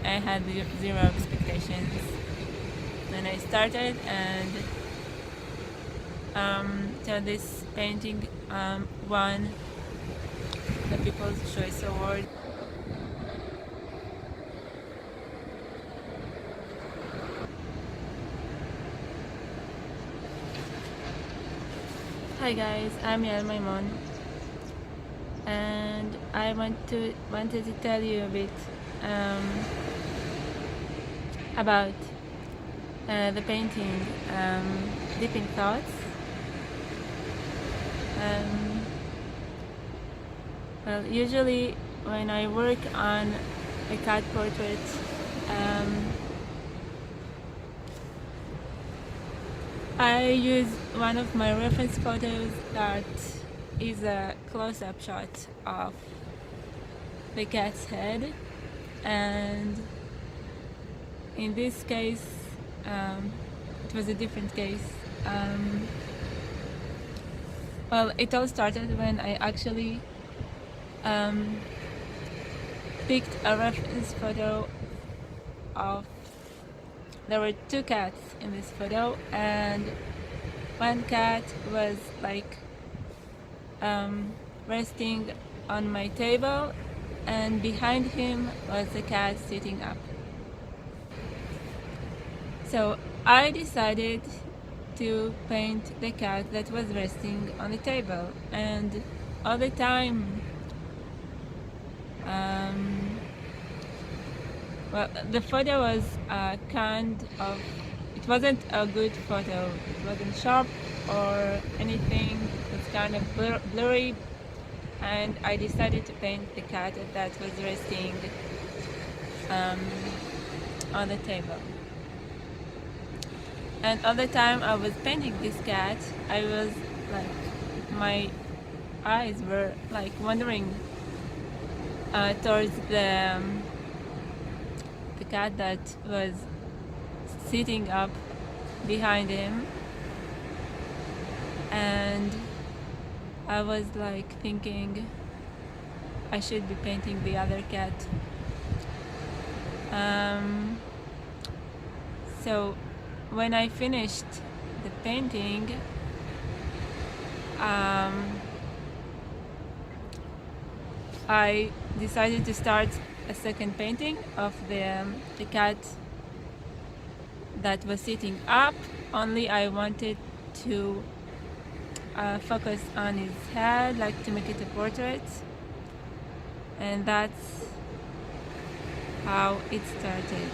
I had zero expectations when I started, and so this painting won the People's Choice Award. Hi guys, I'm Yael Maimon, and I wanted to tell you a bit about the painting Deep in Thoughts. Well, usually when I work on a cat portrait, I use one of my reference photos that is a close-up shot of the cat's head, and in this case it was a different case. Well, it all started when I actually picked a reference photo of, there were two cats in this photo, and one cat was like resting on my table, and behind him was the cat sitting up. So I decided to paint the cat that was resting on the table, and all the time well, the photo was kind of, it wasn't a good photo, it wasn't sharp or anything, it was kind of blurry, and I decided to paint the cat that was resting on the table. And all the time I was painting this cat, I was like, my eyes were like wandering towards the cat that was sitting up behind him, and I was like thinking I should be painting the other cat. So when I finished the painting, I decided to start a second painting of the cat that was sitting up, only I wanted to focus on his head, like to make it a portrait, and that's how it started.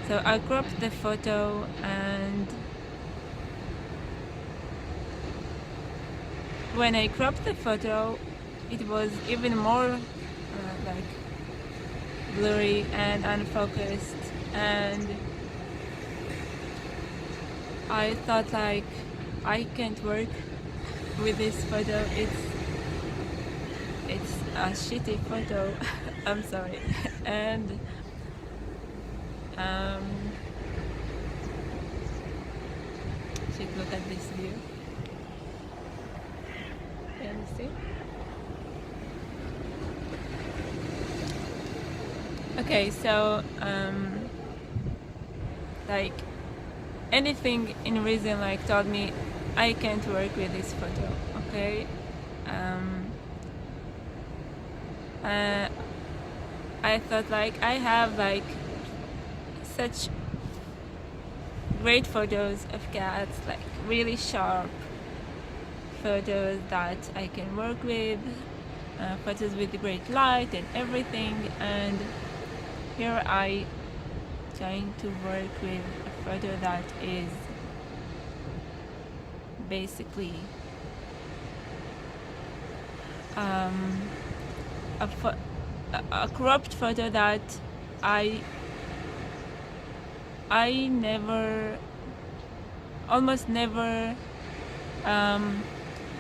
So I cropped the photo, and when I cropped the photo, it was even more like blurry and unfocused, and I thought like, I can't work with this photo, it's a shitty photo. I'm sorry. And should look at this view. Can you see? Okay, so like anything in reason like told me I can't work with this photo. Okay, I thought like, I have like such great photos of cats, like really sharp photos that I can work with, photos with great light and everything, and here I trying to work with a photo that is basically a cropped photo that I almost never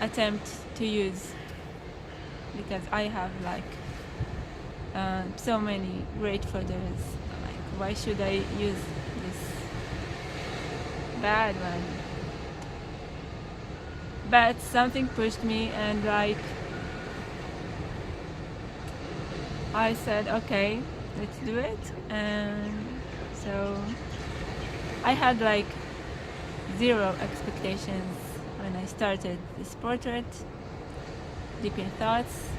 attempt to use, because I have like so many great photos. Like, why should I use this bad one? But something pushed me, and like I said, okay, let's do it. And so I had like zero expectations when I started this portrait, deep in thoughts.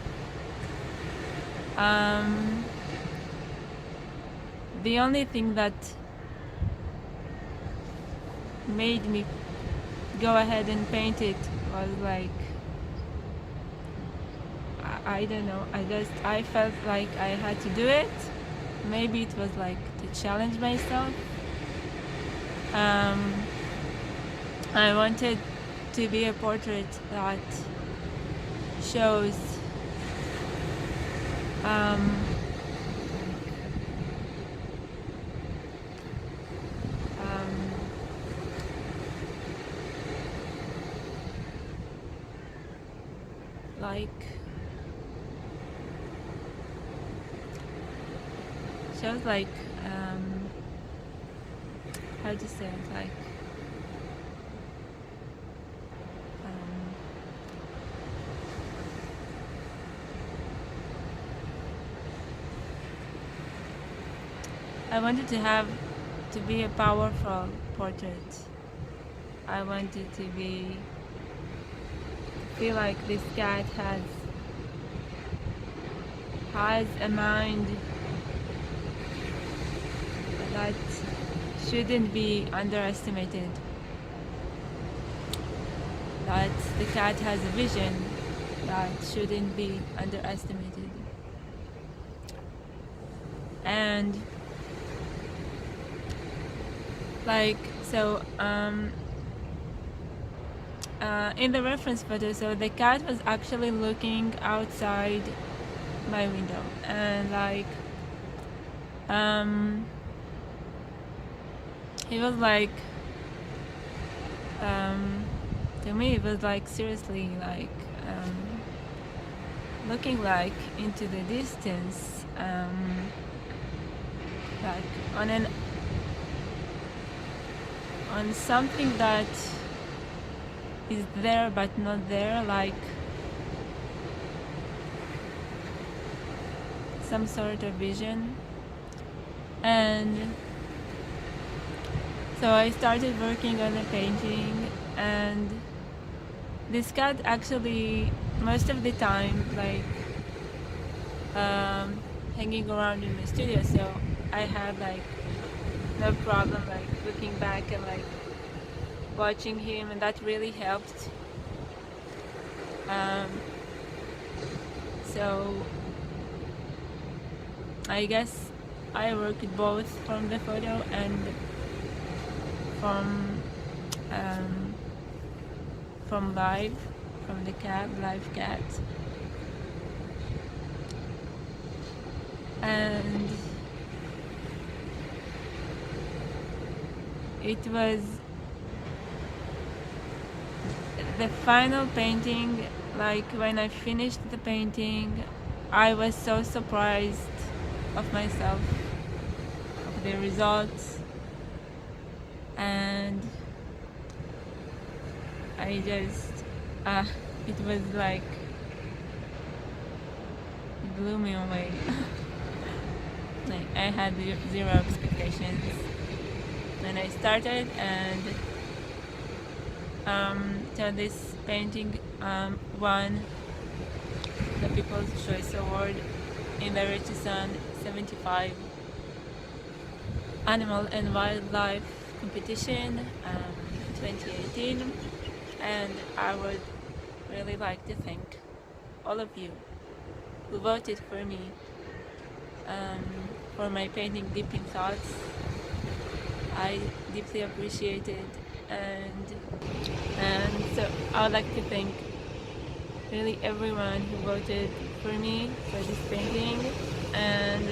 The only thing that made me go ahead and paint it was like, I don't know, I felt like I had to do it. Maybe it was like to challenge myself. I wanted to be a portrait that shows like shows like how to say it, like I wanted to be a powerful portrait. I wanted to feel like this cat has a mind that shouldn't be underestimated. That the cat has a vision that shouldn't be underestimated. And like so in the reference photo, so the cat was actually looking outside my window, and like he was like to me it was like seriously like looking like into the distance, like on something that is there but not there, like some sort of vision. And so I started working on the painting, and this cat actually most of the time like hanging around in the studio, so I had like no problem like looking back and like watching him, and that really helped. So I guess I worked both from the photo and from the live cat. And it was the final painting. Like when I finished the painting, I was so surprised of myself, of the results, and I just it was like it blew me away. Like I had zero expectations when I started, and so this painting won the People's Choice Award in the Richardson 75 Animal and Wildlife Competition 2018, and I would really like to thank all of you who voted for me for my painting Deep in Thoughts. I deeply appreciate it, and so I would like to thank really everyone who voted for me for this painting, and